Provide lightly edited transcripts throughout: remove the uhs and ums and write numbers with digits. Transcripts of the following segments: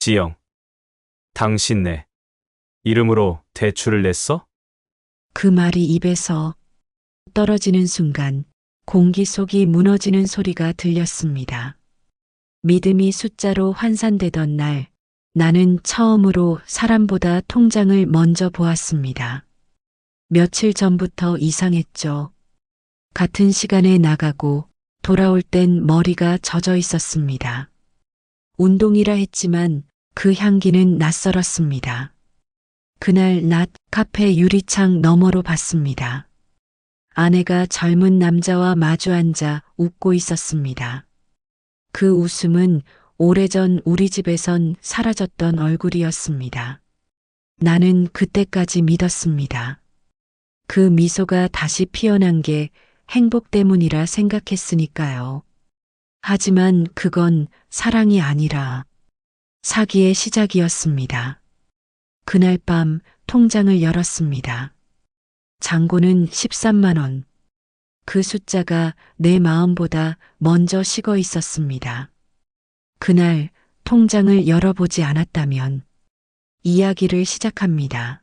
지영, 당신 내 이름으로 대출을 냈어? 그 말이 입에서 떨어지는 순간 공기 속이 무너지는 소리가 들렸습니다. 믿음이 숫자로 환산되던 날, 나는 처음으로 사람보다 통장을 먼저 보았습니다. 며칠 전부터 이상했죠. 같은 시간에 나가고 돌아올 땐 머리가 젖어 있었습니다. 운동이라 했지만 그 향기는 낯설었습니다. 그날 낮 카페 유리창 너머로 봤습니다. 아내가 젊은 남자와 마주 앉아 웃고 있었습니다. 그 웃음은 오래전 우리 집에선 사라졌던 얼굴이었습니다. 나는 그때까지 믿었습니다. 그 미소가 다시 피어난 게 행복 때문이라 생각했으니까요. 하지만 그건 사랑이 아니라 사기의 시작이었습니다. 그날 밤 통장을 열었습니다. 잔고는 13만 원. 그 숫자가 내 마음보다 먼저 식어 있었습니다. 그날 통장을 열어보지 않았다면 이야기를 시작합니다.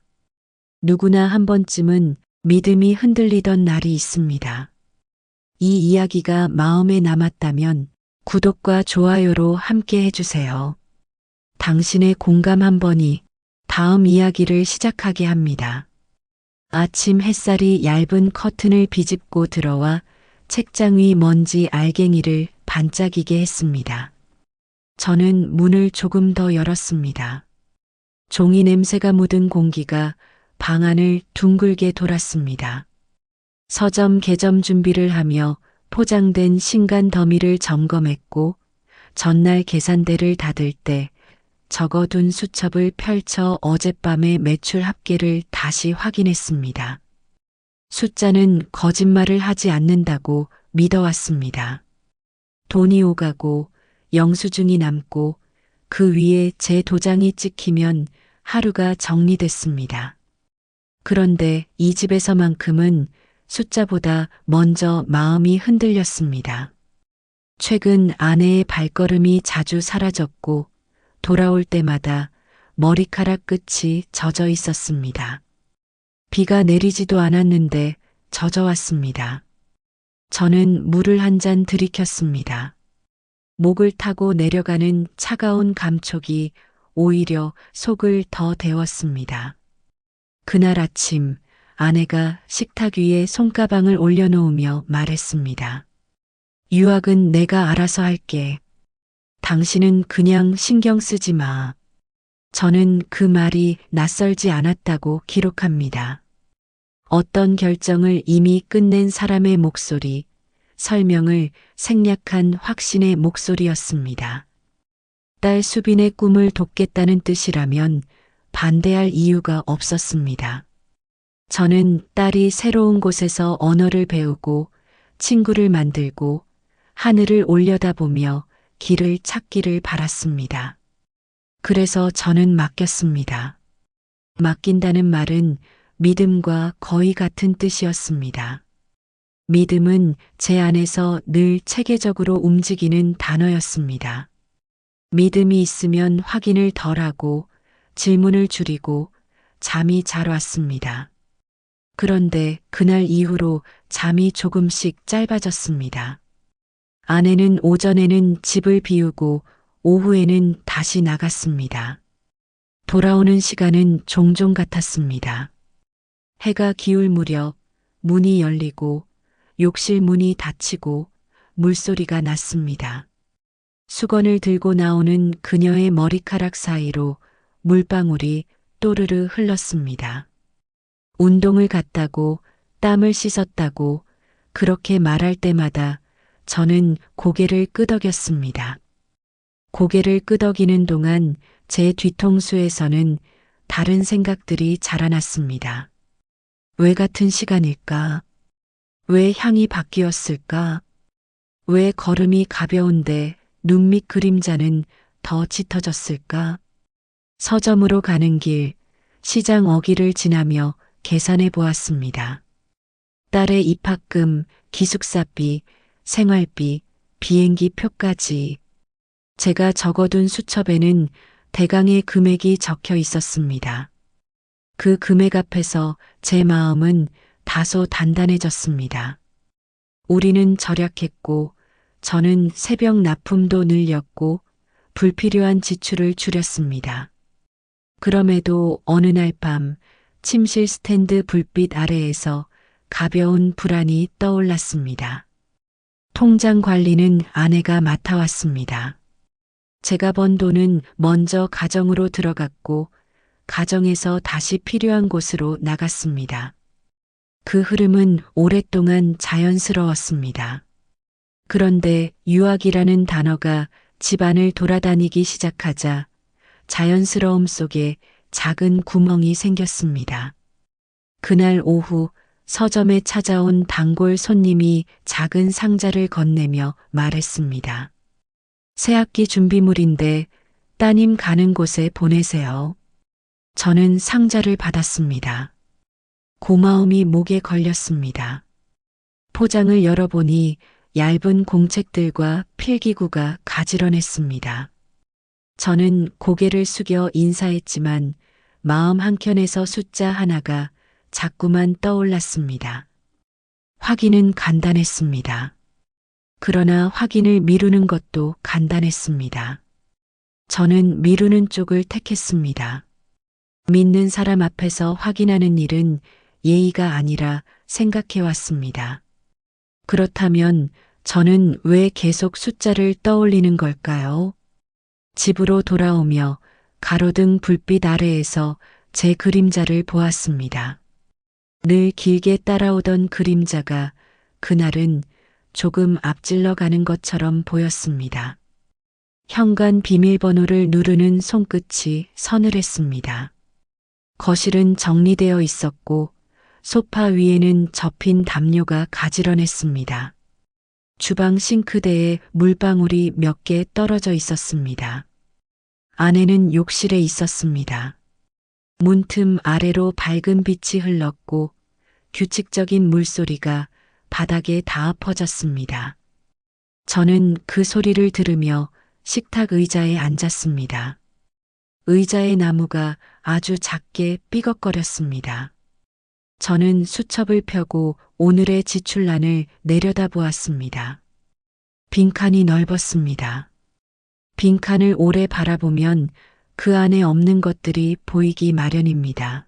누구나 한 번쯤은 믿음이 흔들리던 날이 있습니다. 이 이야기가 마음에 남았다면 구독과 좋아요로 함께 해주세요. 당신의 공감 한 번이 다음 이야기를 시작하게 합니다. 아침 햇살이 얇은 커튼을 비집고 들어와 책장 위 먼지 알갱이를 반짝이게 했습니다. 저는 문을 조금 더 열었습니다. 종이 냄새가 묻은 공기가 방 안을 둥글게 돌았습니다. 서점 개점 준비를 하며 포장된 신간 더미를 점검했고 전날 계산대를 닫을 때 적어둔 수첩을 펼쳐 어젯밤의 매출 합계를 다시 확인했습니다. 숫자는 거짓말을 하지 않는다고 믿어왔습니다. 돈이 오가고 영수증이 남고 그 위에 제 도장이 찍히면 하루가 정리됐습니다. 그런데 이 집에서만큼은 숫자보다 먼저 마음이 흔들렸습니다. 최근 아내의 발걸음이 자주 사라졌고 돌아올 때마다 머리카락 끝이 젖어 있었습니다. 비가 내리지도 않았는데 젖어왔습니다. 저는 물을 한 잔 들이켰습니다. 목을 타고 내려가는 차가운 감촉이 오히려 속을 더 데웠습니다. 그날 아침 아내가 식탁 위에 손가방을 올려놓으며 말했습니다. 유학은 내가 알아서 할게. 당신은 그냥 신경 쓰지 마. 저는 그 말이 낯설지 않았다고 기록합니다. 어떤 결정을 이미 끝낸 사람의 목소리, 설명을 생략한 확신의 목소리였습니다. 딸 수빈의 꿈을 돕겠다는 뜻이라면 반대할 이유가 없었습니다. 저는 딸이 새로운 곳에서 언어를 배우고 친구를 만들고 하늘을 올려다보며 길을 찾기를 바랐습니다. 그래서 저는 맡겼습니다. 맡긴다는 말은 믿음과 거의 같은 뜻이었습니다. 믿음은 제 안에서 늘 체계적으로 움직이는 단어였습니다. 믿음이 있으면 확인을 덜하고 질문을 줄이고 잠이 잘 왔습니다. 그런데 그날 이후로 잠이 조금씩 짧아졌습니다. 아내는 오전에는 집을 비우고 오후에는 다시 나갔습니다. 돌아오는 시간은 종종 같았습니다. 해가 기울 무렵 문이 열리고 욕실 문이 닫히고 물소리가 났습니다. 수건을 들고 나오는 그녀의 머리카락 사이로 물방울이 또르르 흘렀습니다. 운동을 갔다고 땀을 씻었다고 그렇게 말할 때마다 저는 고개를 끄덕였습니다. 고개를 끄덕이는 동안 제 뒤통수에서는 다른 생각들이 자라났습니다. 왜 같은 시간일까? 왜 향이 바뀌었을까? 왜 걸음이 가벼운데 눈밑 그림자는 더 짙어졌을까? 서점으로 가는 길, 시장 어귀를 지나며 계산해 보았습니다. 딸의 입학금, 기숙사비, 생활비, 비행기 표까지 제가 적어둔 수첩에는 대강의 금액이 적혀 있었습니다. 그 금액 앞에서 제 마음은 다소 단단해졌습니다. 우리는 절약했고, 저는 새벽 납품도 늘렸고, 불필요한 지출을 줄였습니다. 그럼에도 어느 날 밤 침실 스탠드 불빛 아래에서 가벼운 불안이 떠올랐습니다. 통장 관리는 아내가 맡아왔습니다. 제가 번 돈은 먼저 가정으로 들어갔고 가정에서 다시 필요한 곳으로 나갔습니다. 그 흐름은 오랫동안 자연스러웠습니다. 그런데 유학이라는 단어가 집안을 돌아다니기 시작하자 자연스러움 속에 작은 구멍이 생겼습니다. 그날 오후 서점에 찾아온 단골 손님이 작은 상자를 건네며 말했습니다. 새학기 준비물인데 따님 가는 곳에 보내세요. 저는 상자를 받았습니다. 고마움이 목에 걸렸습니다. 포장을 열어보니 얇은 공책들과 필기구가 가지런했습니다. 저는 고개를 숙여 인사했지만 마음 한켠에서 숫자 하나가 자꾸만 떠올랐습니다. 확인은 간단했습니다. 그러나 확인을 미루는 것도 간단했습니다. 저는 미루는 쪽을 택했습니다. 믿는 사람 앞에서 확인하는 일은 예의가 아니라 생각해왔습니다. 그렇다면 저는 왜 계속 숫자를 떠올리는 걸까요? 집으로 돌아오며 가로등 불빛 아래에서 제 그림자를 보았습니다. 늘 길게 따라오던 그림자가 그날은 조금 앞질러 가는 것처럼 보였습니다. 현관 비밀번호를 누르는 손끝이 서늘했습니다. 거실은 정리되어 있었고 소파 위에는 접힌 담요가 가지런했습니다. 주방 싱크대에 물방울이 몇 개 떨어져 있었습니다. 아내는 욕실에 있었습니다. 문틈 아래로 밝은 빛이 흘렀고 규칙적인 물소리가 바닥에 닿아 퍼졌습니다. 저는 그 소리를 들으며 식탁 의자에 앉았습니다. 의자의 나무가 아주 작게 삐걱거렸습니다. 저는 수첩을 펴고 오늘의 지출란을 내려다보았습니다. 빈칸이 넓었습니다. 빈칸을 오래 바라보면 그 안에 없는 것들이 보이기 마련입니다.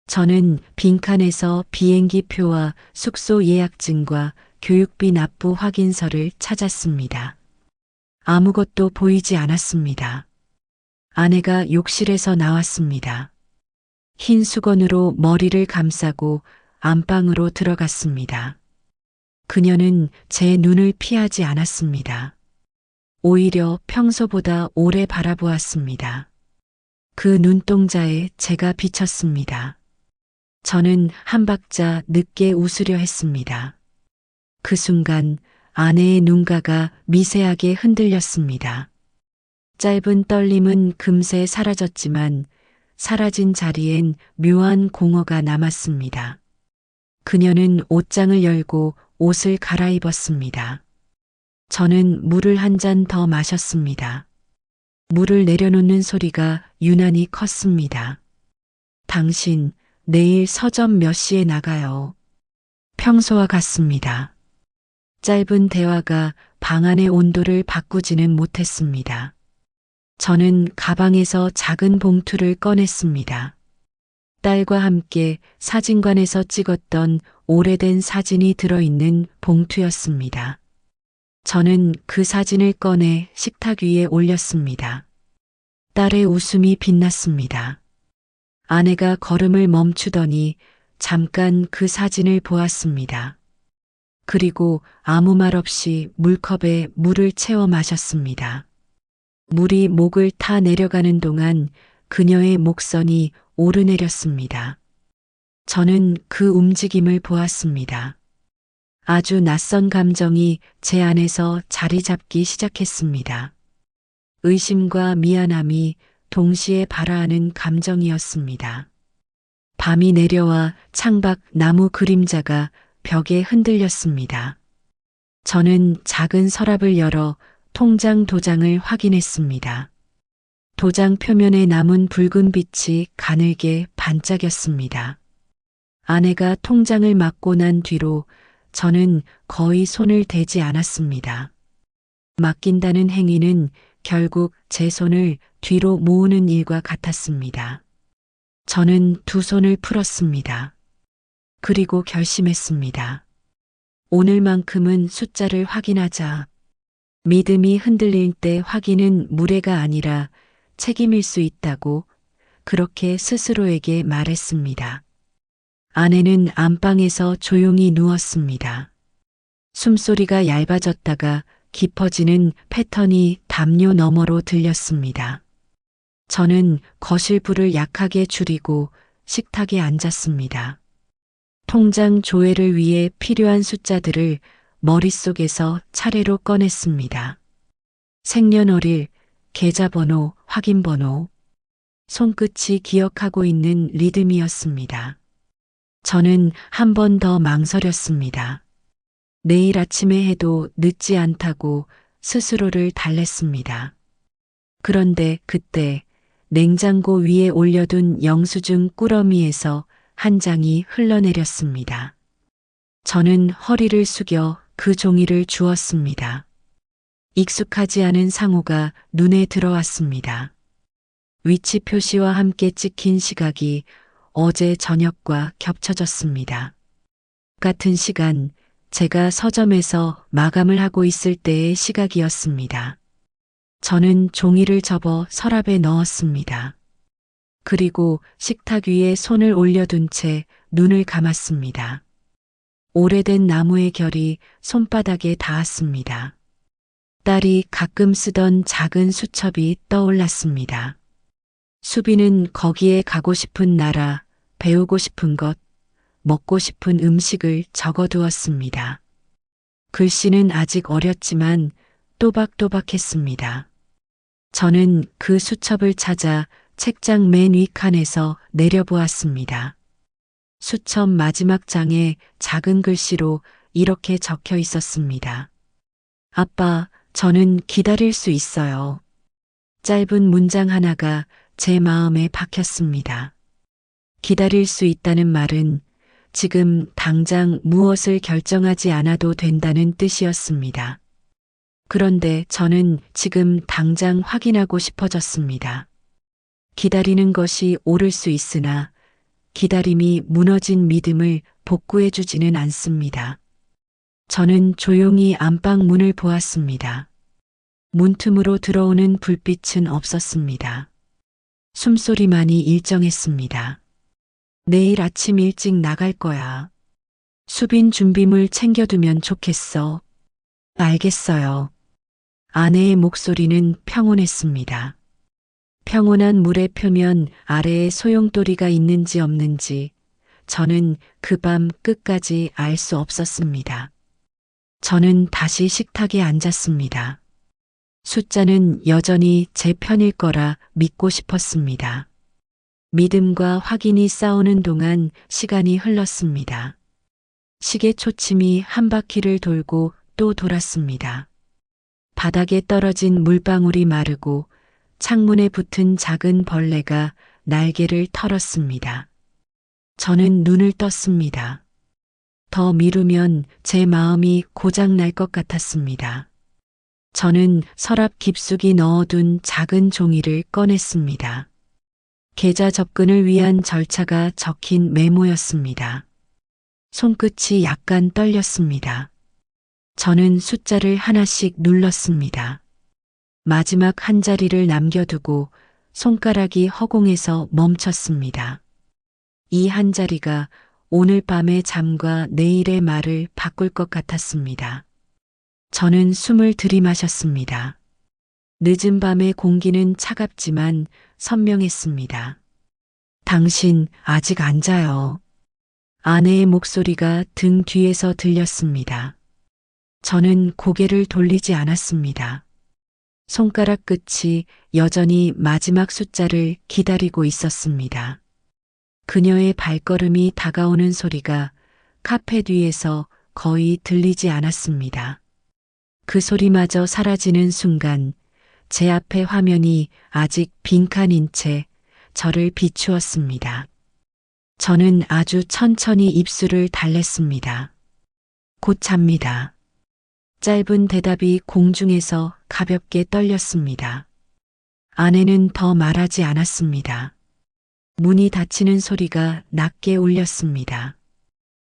저는 빈칸에서 비행기 표와 숙소 예약증과 교육비 납부 확인서를 찾았습니다. 아무것도 보이지 않았습니다. 아내가 욕실에서 나왔습니다. 흰 수건으로 머리를 감싸고 안방으로 들어갔습니다. 그녀는 제 눈을 피하지 않았습니다. 오히려 평소보다 오래 바라보았습니다. 그 눈동자에 제가 비쳤습니다. 저는 한 박자 늦게 웃으려 했습니다. 그 순간 아내의 눈가가 미세하게 흔들렸습니다. 짧은 떨림은 금세 사라졌지만 사라진 자리엔 묘한 공허가 남았습니다. 그녀는 옷장을 열고 옷을 갈아입었습니다. 저는 물을 한 잔 더 마셨습니다. 물을 내려놓는 소리가 유난히 컸습니다. 당신 내일 서점 몇 시에 나가요? 평소와 같습니다. 짧은 대화가 방 안의 온도를 바꾸지는 못했습니다. 저는 가방에서 작은 봉투를 꺼냈습니다. 딸과 함께 사진관에서 찍었던 오래된 사진이 들어있는 봉투였습니다. 저는 그 사진을 꺼내 식탁 위에 올렸습니다. 딸의 웃음이 빛났습니다. 아내가 걸음을 멈추더니 잠깐 그 사진을 보았습니다. 그리고 아무 말 없이 물컵에 물을 채워 마셨습니다. 물이 목을 타 내려가는 동안 그녀의 목선이 오르내렸습니다. 저는 그 움직임을 보았습니다. 아주 낯선 감정이 제 안에서 자리 잡기 시작했습니다. 의심과 미안함이 동시에 발화하는 감정이었습니다. 밤이 내려와 창밖 나무 그림자가 벽에 흔들렸습니다. 저는 작은 서랍을 열어 통장 도장을 확인했습니다. 도장 표면에 남은 붉은 빛이 가늘게 반짝였습니다. 아내가 통장을 맡고 난 뒤로 저는 거의 손을 대지 않았습니다. 맡긴다는 행위는 결국 제 손을 뒤로 모으는 일과 같았습니다. 저는 두 손을 풀었습니다. 그리고 결심했습니다. 오늘만큼은 숫자를 확인하자. 믿음이 흔들릴 때 확인은 무례가 아니라 책임일 수 있다고 그렇게 스스로에게 말했습니다. 아내는 안방에서 조용히 누웠습니다. 숨소리가 얇아졌다가 깊어지는 패턴이 담요 너머로 들렸습니다. 저는 거실 불을 약하게 줄이고 식탁에 앉았습니다. 통장 조회를 위해 필요한 숫자들을 머릿속에서 차례로 꺼냈습니다. 생년월일, 계좌번호, 확인번호. 손끝이 기억하고 있는 리듬이었습니다. 저는 한 번 더 망설였습니다. 내일 아침에 해도 늦지 않다고 스스로를 달랬습니다. 그런데 그때 냉장고 위에 올려둔 영수증 꾸러미에서 한 장이 흘러내렸습니다. 저는 허리를 숙여 그 종이를 주었습니다. 익숙하지 않은 상호가 눈에 들어왔습니다. 위치 표시와 함께 찍힌 시각이 어제 저녁과 겹쳐졌습니다. 같은 시간 제가 서점에서 마감을 하고 있을 때의 시각이었습니다. 저는 종이를 접어 서랍에 넣었습니다. 그리고 식탁 위에 손을 올려둔 채 눈을 감았습니다. 오래된 나무의 결이 손바닥에 닿았습니다. 딸이 가끔 쓰던 작은 수첩이 떠올랐습니다. 수비는 거기에 가고 싶은 나라, 배우고 싶은 것, 먹고 싶은 음식을 적어두었습니다. 글씨는 아직 어렸지만 또박또박했습니다. 저는 그 수첩을 찾아 책장 맨 윗칸에서 내려보았습니다. 수첩 마지막 장에 작은 글씨로 이렇게 적혀 있었습니다. 아빠, 저는 기다릴 수 있어요. 짧은 문장 하나가 제 마음에 박혔습니다. 기다릴 수 있다는 말은 지금 당장 무엇을 결정하지 않아도 된다는 뜻이었습니다. 그런데 저는 지금 당장 확인하고 싶어졌습니다. 기다리는 것이 옳을 수 있으나 기다림이 무너진 믿음을 복구해주지는 않습니다. 저는 조용히 안방 문을 보았습니다. 문틈으로 들어오는 불빛은 없었습니다. 숨소리만이 일정했습니다. 내일 아침 일찍 나갈 거야. 수빈 준비물 챙겨두면 좋겠어. 알겠어요. 아내의 목소리는 평온했습니다. 평온한 물의 표면 아래에 소용돌이가 있는지 없는지 저는 그 밤 끝까지 알 수 없었습니다. 저는 다시 식탁에 앉았습니다. 숫자는 여전히 제 편일 거라 믿고 싶었습니다. 믿음과 확인이 싸우는 동안 시간이 흘렀습니다. 시계 초침이 한 바퀴를 돌고 또 돌았습니다. 바닥에 떨어진 물방울이 마르고 창문에 붙은 작은 벌레가 날개를 털었습니다. 저는 눈을 떴습니다. 더 미루면 제 마음이 고장날 것 같았습니다. 저는 서랍 깊숙이 넣어둔 작은 종이를 꺼냈습니다. 계좌 접근을 위한 절차가 적힌 메모였습니다. 손끝이 약간 떨렸습니다. 저는 숫자를 하나씩 눌렀습니다. 마지막 한 자리를 남겨두고 손가락이 허공에서 멈췄습니다. 이 한 자리가 오늘 밤의 잠과 내일의 말을 바꿀 것 같았습니다. 저는 숨을 들이마셨습니다. 늦은 밤의 공기는 차갑지만 선명했습니다. 당신 아직 안 자요. 아내의 목소리가 등 뒤에서 들렸습니다. 저는 고개를 돌리지 않았습니다. 손가락 끝이 여전히 마지막 숫자를 기다리고 있었습니다. 그녀의 발걸음이 다가오는 소리가 카페 뒤에서 거의 들리지 않았습니다. 그 소리마저 사라지는 순간 제 앞에 화면이 아직 빈칸인 채 저를 비추었습니다. 저는 아주 천천히 입술을 달랬습니다. 곧 잡니다. 짧은 대답이 공중에서 가볍게 떨렸습니다. 아내는 더 말하지 않았습니다. 문이 닫히는 소리가 낮게 울렸습니다.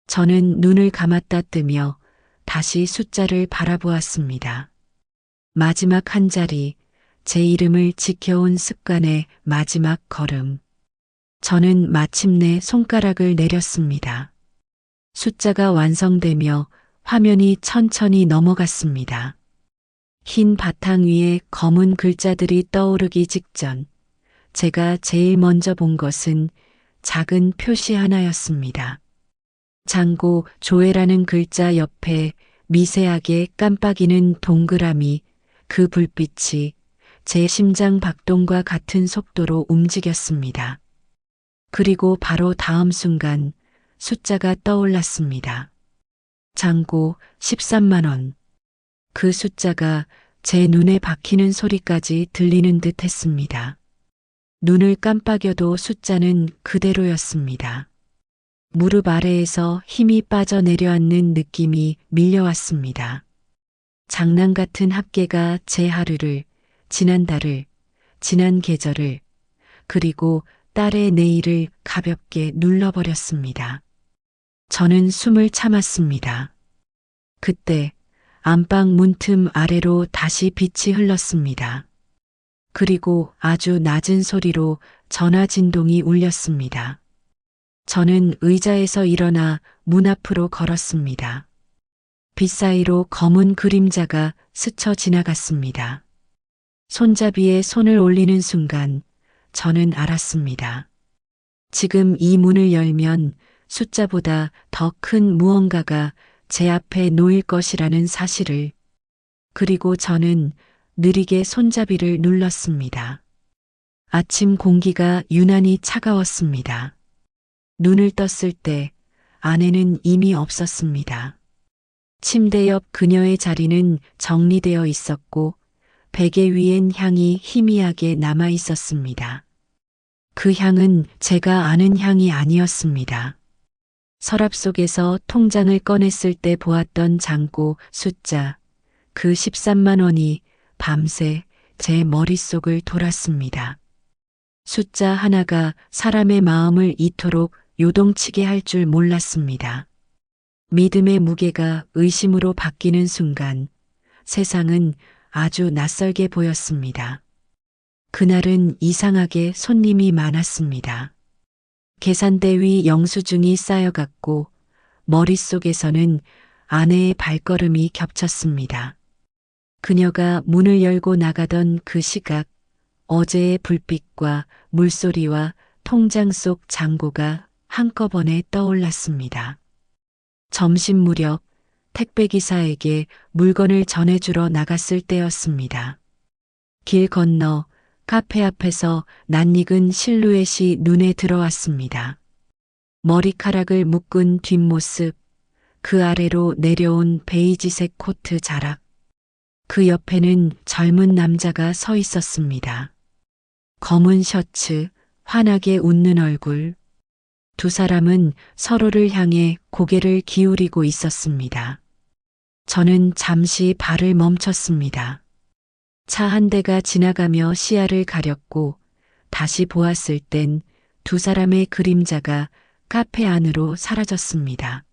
저는 눈을 감았다 뜨며 다시 숫자를 바라보았습니다. 마지막 한 자리, 제 이름을 지켜온 습관의 마지막 걸음. 저는 마침내 손가락을 내렸습니다. 숫자가 완성되며 화면이 천천히 넘어갔습니다. 흰 바탕 위에 검은 글자들이 떠오르기 직전 제가 제일 먼저 본 것은 작은 표시 하나였습니다. 장고 조회라는 글자 옆에 미세하게 깜빡이는 동그라미, 그 불빛이 제 심장 박동과 같은 속도로 움직였습니다. 그리고 바로 다음 순간 숫자가 떠올랐습니다. 장고 13만 원. 그 숫자가 제 눈에 박히는 소리까지 들리는 듯 했습니다. 눈을 깜빡여도 숫자는 그대로였습니다. 무릎 아래에서 힘이 빠져 내려앉는 느낌이 밀려왔습니다. 장난 같은 합계가 제 하루를, 지난 달을, 지난 계절을, 그리고 딸의 내일을 가볍게 눌러버렸습니다. 저는 숨을 참았습니다. 그때 안방 문틈 아래로 다시 빛이 흘렀습니다. 그리고 아주 낮은 소리로 전화 진동이 울렸습니다. 저는 의자에서 일어나 문 앞으로 걸었습니다. 빛 사이로 검은 그림자가 스쳐 지나갔습니다. 손잡이에 손을 올리는 순간 저는 알았습니다. 지금 이 문을 열면 숫자보다 더 큰 무언가가 제 앞에 놓일 것이라는 사실을. 그리고 저는 느리게 손잡이를 눌렀습니다. 아침 공기가 유난히 차가웠습니다. 눈을 떴을 때 아내는 이미 없었습니다. 침대 옆 그녀의 자리는 정리되어 있었고 베개 위엔 향이 희미하게 남아 있었습니다. 그 향은 제가 아는 향이 아니었습니다. 서랍 속에서 통장을 꺼냈을 때 보았던 장고 숫자, 그 13만 원이 밤새 제 머릿속을 돌았습니다. 숫자 하나가 사람의 마음을 이토록 요동치게 할 줄 몰랐습니다. 믿음의 무게가 의심으로 바뀌는 순간 세상은 아주 낯설게 보였습니다. 그날은 이상하게 손님이 많았습니다. 계산대 위 영수증이 쌓여갔고 머릿속에서는 아내의 발걸음이 겹쳤습니다. 그녀가 문을 열고 나가던 그 시각, 어제의 불빛과 물소리와 통장 속 잔고가 한꺼번에 떠올랐습니다. 점심 무렵 택배기사에게 물건을 전해주러 나갔을 때였습니다. 길 건너 카페 앞에서 낯익은 실루엣이 눈에 들어왔습니다. 머리카락을 묶은 뒷모습, 그 아래로 내려온 베이지색 코트 자락. 그 옆에는 젊은 남자가 서 있었습니다. 검은 셔츠, 환하게 웃는 얼굴. 두 사람은 서로를 향해 고개를 기울이고 있었습니다. 저는 잠시 발을 멈췄습니다. 차 한 대가 지나가며 시야를 가렸고 다시 보았을 땐 두 사람의 그림자가 카페 안으로 사라졌습니다.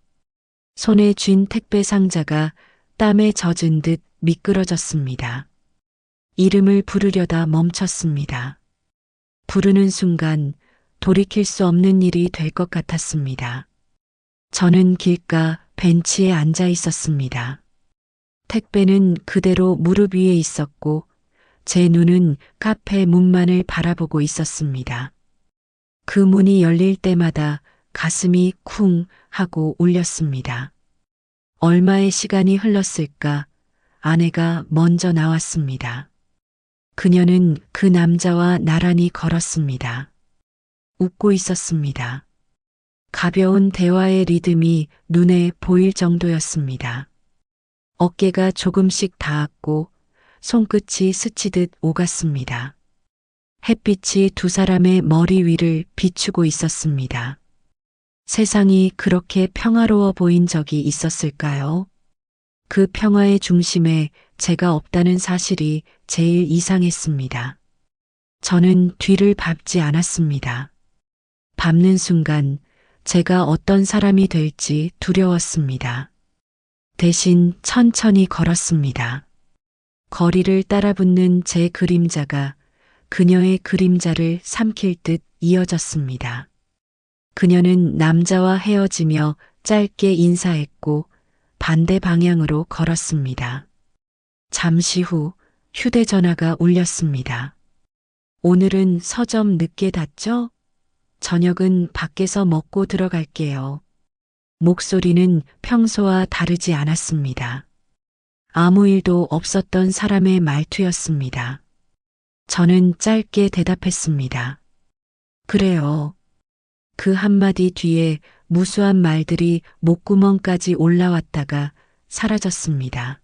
손에 쥔 택배 상자가 땀에 젖은 듯 미끄러졌습니다. 이름을 부르려다 멈췄습니다. 부르는 순간 돌이킬 수 없는 일이 될 것 같았습니다. 저는 길가 벤치에 앉아 있었습니다. 택배는 그대로 무릎 위에 있었고 제 눈은 카페 문만을 바라보고 있었습니다. 그 문이 열릴 때마다 가슴이 쿵 하고 울렸습니다. 얼마의 시간이 흘렀을까? 아내가 먼저 나왔습니다. 그녀는 그 남자와 나란히 걸었습니다. 웃고 있었습니다. 가벼운 대화의 리듬이 눈에 보일 정도였습니다. 어깨가 조금씩 닿았고 손끝이 스치듯 오갔습니다. 햇빛이 두 사람의 머리 위를 비추고 있었습니다. 세상이 그렇게 평화로워 보인 적이 있었을까요? 그 평화의 중심에 제가 없다는 사실이 제일 이상했습니다. 저는 뒤를 밟지 않았습니다. 밟는 순간 제가 어떤 사람이 될지 두려웠습니다. 대신 천천히 걸었습니다. 거리를 따라붙는 제 그림자가 그녀의 그림자를 삼킬 듯 이어졌습니다. 그녀는 남자와 헤어지며 짧게 인사했고 반대 방향으로 걸었습니다. 잠시 후 휴대전화가 울렸습니다. 오늘은 서점 늦게 닫죠? 저녁은 밖에서 먹고 들어갈게요. 목소리는 평소와 다르지 않았습니다. 아무 일도 없었던 사람의 말투였습니다. 저는 짧게 대답했습니다. 그래요. 그 한마디 뒤에 무수한 말들이 목구멍까지 올라왔다가 사라졌습니다.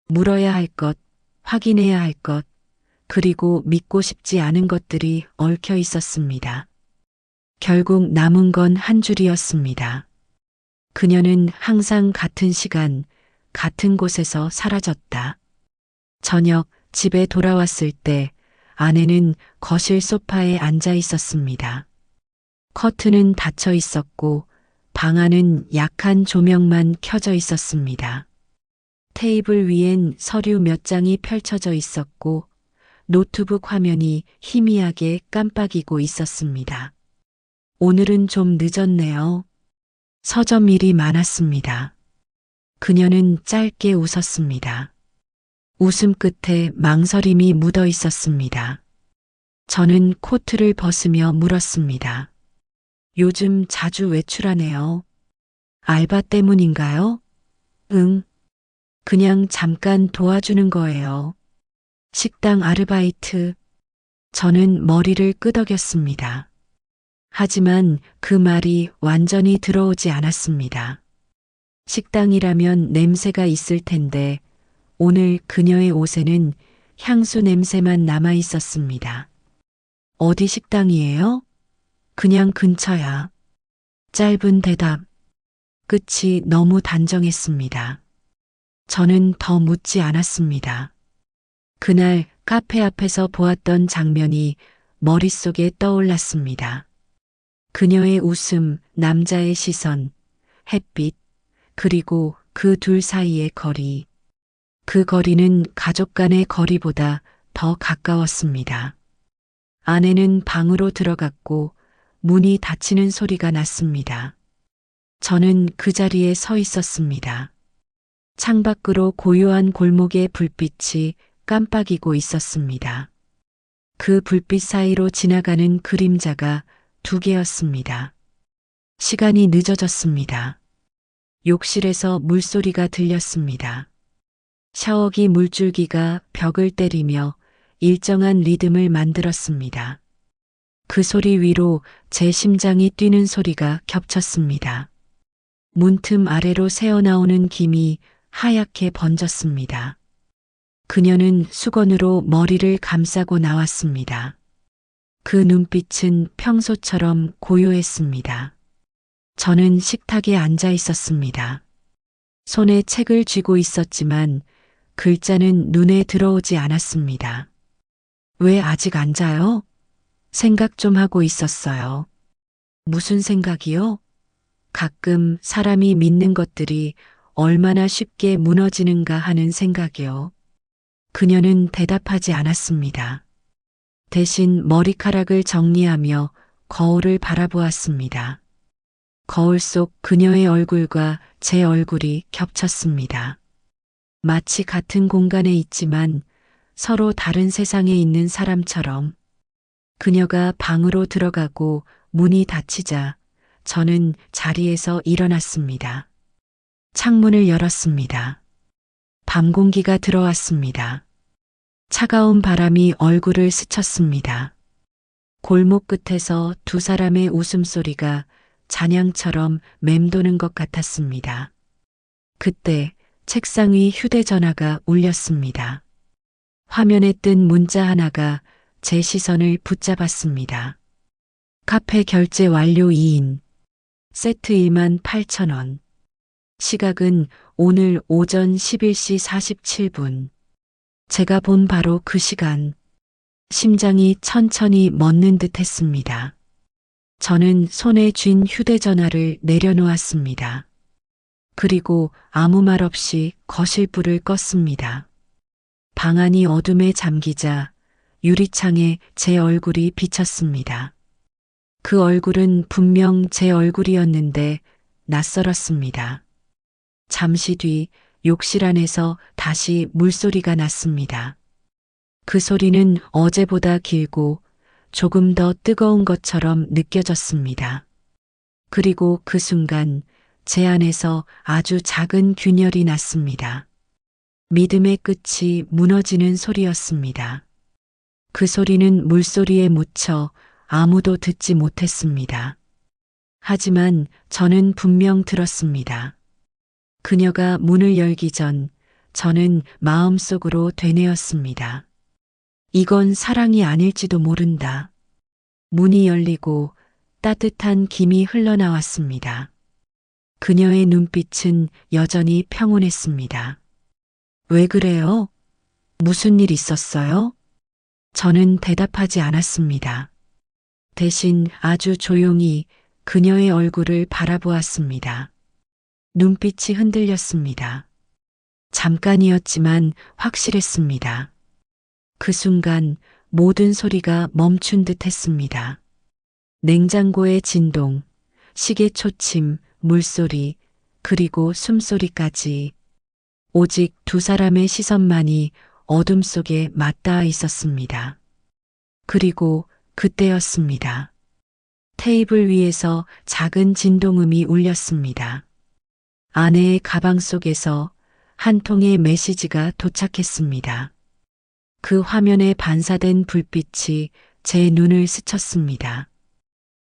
물어야 할 것, 확인해야 할 것, 그리고 믿고 싶지 않은 것들이 얽혀 있었습니다. 결국 남은 건 한 줄이었습니다. 그녀는 항상 같은 시간, 같은 곳에서 사라졌다. 저녁 집에 돌아왔을 때 아내는 거실 소파에 앉아 있었습니다. 커튼은 닫혀 있었고 방 안은 약한 조명만 켜져 있었습니다. 테이블 위엔 서류 몇 장이 펼쳐져 있었고 노트북 화면이 희미하게 깜빡이고 있었습니다. 오늘은 좀 늦었네요. 서점 일이 많았습니다. 그녀는 짧게 웃었습니다. 웃음 끝에 망설임이 묻어 있었습니다. 저는 코트를 벗으며 물었습니다. 요즘 자주 외출하네요. 알바 때문인가요? 응. 그냥 잠깐 도와주는 거예요. 식당 아르바이트. 저는 머리를 끄덕였습니다. 하지만 그 말이 완전히 들어오지 않았습니다. 식당이라면 냄새가 있을 텐데 오늘 그녀의 옷에는 향수 냄새만 남아 있었습니다. 어디 식당이에요? 그냥 근처야. 짧은 대답. 끝이 너무 단정했습니다. 저는 더 묻지 않았습니다. 그날 카페 앞에서 보았던 장면이 머릿속에 떠올랐습니다. 그녀의 웃음, 남자의 시선, 햇빛, 그리고 그 둘 사이의 거리. 그 거리는 가족 간의 거리보다 더 가까웠습니다. 아내는 방으로 들어갔고 문이 닫히는 소리가 났습니다. 저는 그 자리에 서 있었습니다. 창밖으로 고요한 골목의 불빛이 깜빡이고 있었습니다. 그 불빛 사이로 지나가는 그림자가 두 개였습니다. 시간이 늦어졌습니다. 욕실에서 물소리가 들렸습니다. 샤워기 물줄기가 벽을 때리며 일정한 리듬을 만들었습니다. 그 소리 위로 제 심장이 뛰는 소리가 겹쳤습니다. 문틈 아래로 새어나오는 김이 하얗게 번졌습니다. 그녀는 수건으로 머리를 감싸고 나왔습니다. 그 눈빛은 평소처럼 고요했습니다. 저는 식탁에 앉아 있었습니다. 손에 책을 쥐고 있었지만 글자는 눈에 들어오지 않았습니다. 왜 아직 앉아요? 생각 좀 하고 있었어요. 무슨 생각이요? 가끔 사람이 믿는 것들이 얼마나 쉽게 무너지는가 하는 생각이요. 그녀는 대답하지 않았습니다. 대신 머리카락을 정리하며 거울을 바라보았습니다. 거울 속 그녀의 얼굴과 제 얼굴이 겹쳤습니다. 마치 같은 공간에 있지만 서로 다른 세상에 있는 사람처럼. 그녀가 방으로 들어가고 문이 닫히자 저는 자리에서 일어났습니다. 창문을 열었습니다. 밤 공기가 들어왔습니다. 차가운 바람이 얼굴을 스쳤습니다. 골목 끝에서 두 사람의 웃음소리가 잔향처럼 맴도는 것 같았습니다. 그때 책상 위 휴대전화가 울렸습니다. 화면에 뜬 문자 하나가 제 시선을 붙잡았습니다. 카페 결제 완료 2인. 세트 28,000원. 시각은 오늘 오전 11시 47분. 제가 본 바로 그 시간. 심장이 천천히 멎는 듯 했습니다. 저는 손에 쥔 휴대전화를 내려놓았습니다. 그리고 아무 말 없이 거실불을 껐습니다. 방 안이 어둠에 잠기자 유리창에 제 얼굴이 비쳤습니다. 그 얼굴은 분명 제 얼굴이었는데 낯설었습니다. 잠시 뒤 욕실 안에서 다시 물소리가 났습니다. 그 소리는 어제보다 길고 조금 더 뜨거운 것처럼 느껴졌습니다. 그리고 그 순간 제 안에서 아주 작은 균열이 났습니다. 믿음의 끝이 무너지는 소리였습니다. 그 소리는 물소리에 묻혀 아무도 듣지 못했습니다. 하지만 저는 분명 들었습니다. 그녀가 문을 열기 전 저는 마음속으로 되뇌었습니다. 이건 사랑이 아닐지도 모른다. 문이 열리고 따뜻한 김이 흘러나왔습니다. 그녀의 눈빛은 여전히 평온했습니다. 왜 그래요? 무슨 일 있었어요? 저는 대답하지 않았습니다. 대신 아주 조용히 그녀의 얼굴을 바라보았습니다. 눈빛이 흔들렸습니다. 잠깐이었지만 확실했습니다. 그 순간 모든 소리가 멈춘 듯 했습니다. 냉장고의 진동, 시계 초침, 물소리, 그리고 숨소리까지 오직 두 사람의 시선만이 어둠 속에 맞닿아 있었습니다. 그리고 그때였습니다. 테이블 위에서 작은 진동음이 울렸습니다. 아내의 가방 속에서 한 통의 메시지가 도착했습니다. 그 화면에 반사된 불빛이 제 눈을 스쳤습니다.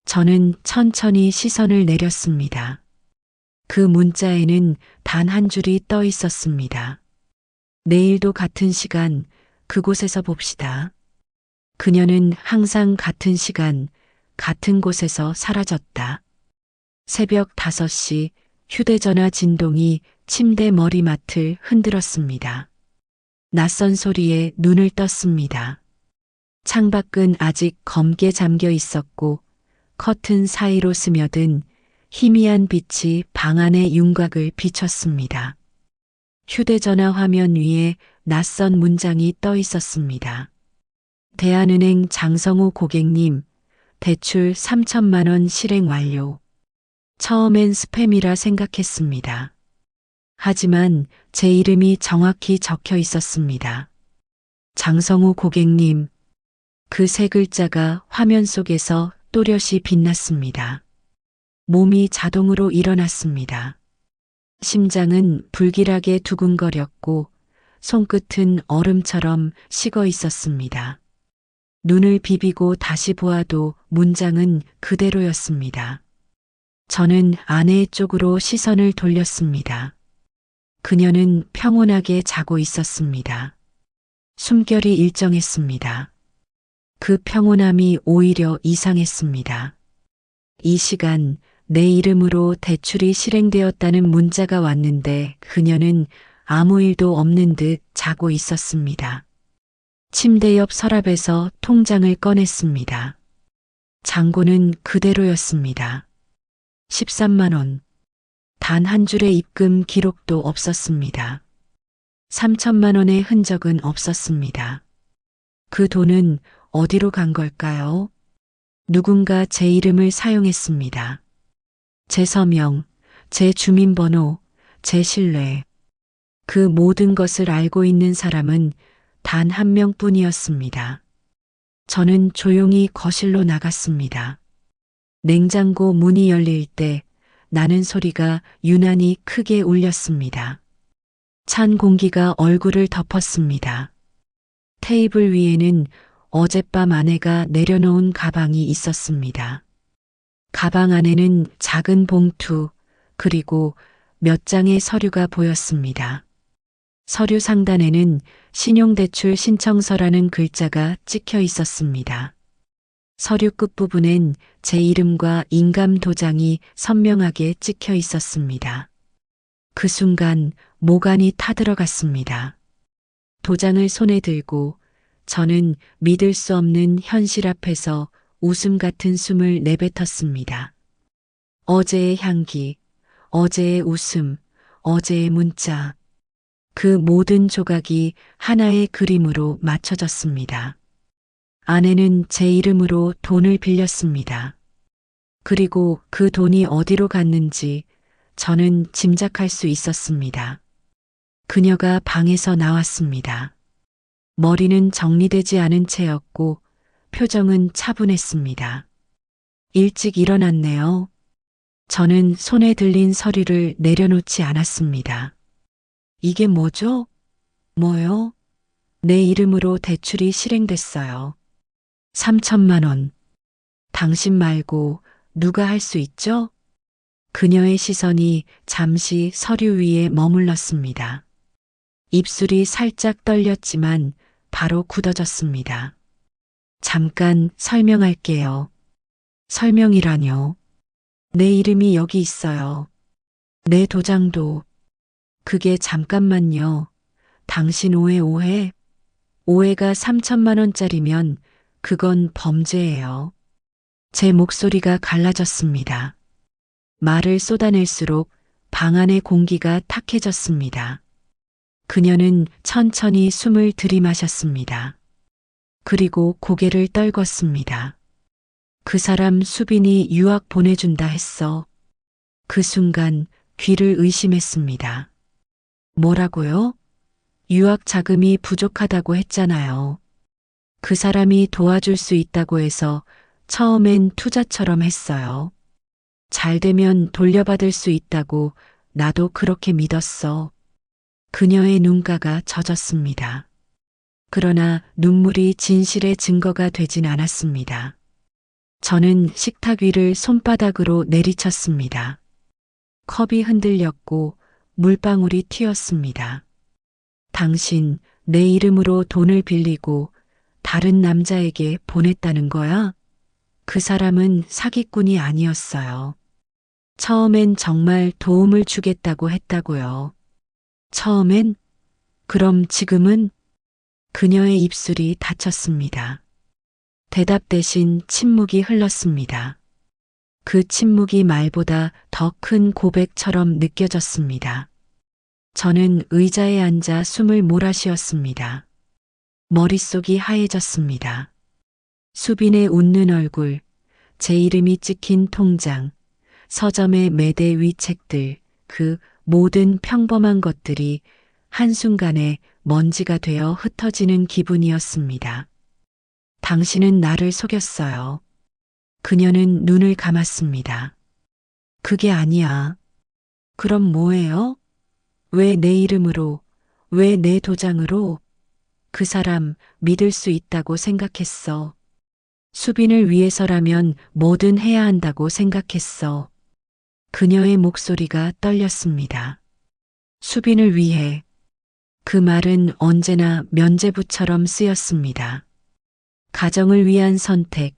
저는 천천히 시선을 내렸습니다. 그 문자에는 단 한 줄이 떠 있었습니다. 내일도 같은 시간, 그곳에서 봅시다. 그녀는 항상 같은 시간, 같은 곳에서 사라졌다. 새벽 5시 휴대전화 진동이 침대 머리맡을 흔들었습니다. 낯선 소리에 눈을 떴습니다. 창밖은 아직 검게 잠겨 있었고 커튼 사이로 스며든 희미한 빛이 방 안의 윤곽을 비췄습니다. 휴대전화 화면 위에 낯선 문장이 떠 있었습니다. 대한은행 장성호 고객님, 대출 3천만 원 실행 완료. 처음엔 스팸이라 생각했습니다. 하지만 제 이름이 정확히 적혀 있었습니다. 장성우 고객님, 그 세 글자가 화면 속에서 또렷이 빛났습니다. 몸이 자동으로 일어났습니다. 심장은 불길하게 두근거렸고 손끝은 얼음처럼 식어 있었습니다. 눈을 비비고 다시 보아도 문장은 그대로였습니다. 저는 아내 쪽으로 시선을 돌렸습니다. 그녀는 평온하게 자고 있었습니다. 숨결이 일정했습니다. 그 평온함이 오히려 이상했습니다. 이 시간 내 이름으로 대출이 실행되었다는 문자가 왔는데 그녀는 아무 일도 없는 듯 자고 있었습니다. 침대 옆 서랍에서 통장을 꺼냈습니다. 잔고는 그대로였습니다. 13만 원. 단 한 줄의 입금 기록도 없었습니다. 3천만 원의 흔적은 없었습니다. 그 돈은 어디로 간 걸까요? 누군가 제 이름을 사용했습니다. 제 서명, 제 주민번호, 제 신뢰. 그 모든 것을 알고 있는 사람은 단 한 명뿐이었습니다. 저는 조용히 거실로 나갔습니다. 냉장고 문이 열릴 때 나는 소리가 유난히 크게 울렸습니다. 찬 공기가 얼굴을 덮었습니다. 테이블 위에는 어젯밤 아내가 내려놓은 가방이 있었습니다. 가방 안에는 작은 봉투 그리고 몇 장의 서류가 보였습니다. 서류 상단에는 신용대출 신청서라는 글자가 찍혀 있었습니다. 서류 끝부분엔 제 이름과 인감 도장이 선명하게 찍혀 있었습니다. 그 순간 모간이 타들어갔습니다. 도장을 손에 들고 저는 믿을 수 없는 현실 앞에서 웃음 같은 숨을 내뱉었습니다. 어제의 향기, 어제의 웃음, 어제의 문자. 그 모든 조각이 하나의 그림으로 맞춰졌습니다. 아내는 제 이름으로 돈을 빌렸습니다. 그리고 그 돈이 어디로 갔는지 저는 짐작할 수 있었습니다. 그녀가 방에서 나왔습니다. 머리는 정리되지 않은 채였고 표정은 차분했습니다. 일찍 일어났네요. 저는 손에 들린 서류를 내려놓지 않았습니다. 이게 뭐죠? 뭐요? 내 이름으로 대출이 실행됐어요. 3천만 원. 당신 말고 누가 할 수 있죠? 그녀의 시선이 잠시 서류 위에 머물렀습니다. 입술이 살짝 떨렸지만 바로 굳어졌습니다. 잠깐 설명할게요. 설명이라뇨. 내 이름이 여기 있어요. 내 도장도. 그게 잠깐만요. 당신 오해. 오해가 3천만 원짜리면 그건 범죄예요. 제 목소리가 갈라졌습니다. 말을 쏟아낼수록 방 안의 공기가 탁해졌습니다. 그녀는 천천히 숨을 들이마셨습니다. 그리고 고개를 떨궜습니다. 그 사람 수빈이 유학 보내준다 했어. 그 순간 귀를 의심했습니다. 뭐라고요? 유학 자금이 부족하다고 했잖아요. 그 사람이 도와줄 수 있다고 해서 처음엔 투자처럼 했어요. 잘 되면 돌려받을 수 있다고 나도 그렇게 믿었어. 그녀의 눈가가 젖었습니다. 그러나 눈물이 진실의 증거가 되진 않았습니다. 저는 식탁 위를 손바닥으로 내리쳤습니다. 컵이 흔들렸고 물방울이 튀었습니다. 당신 내 이름으로 돈을 빌리고 다른 남자에게 보냈다는 거야? 그 사람은 사기꾼이 아니었어요. 처음엔 정말 도움을 주겠다고 했다고요. 처음엔? 그럼 지금은? 그녀의 입술이 닫혔습니다. 대답 대신 침묵이 흘렀습니다. 그 침묵이 말보다 더 큰 고백처럼 느껴졌습니다. 저는 의자에 앉아 숨을 몰아쉬었습니다. 머릿속이 하얘졌습니다. 수빈의 웃는 얼굴, 제 이름이 찍힌 통장, 서점의 매대 위 책들, 그 모든 평범한 것들이 한순간에 먼지가 되어 흩어지는 기분이었습니다. 당신은 나를 속였어요. 그녀는 눈을 감았습니다. 그게 아니야. 그럼 뭐예요? 왜 내 이름으로, 왜 내 도장으로? 그 사람 믿을 수 있다고 생각했어. 수빈을 위해서라면 뭐든 해야 한다고 생각했어. 그녀의 목소리가 떨렸습니다. 수빈을 위해. 그 말은 언제나 면죄부처럼 쓰였습니다. 가정을 위한 선택,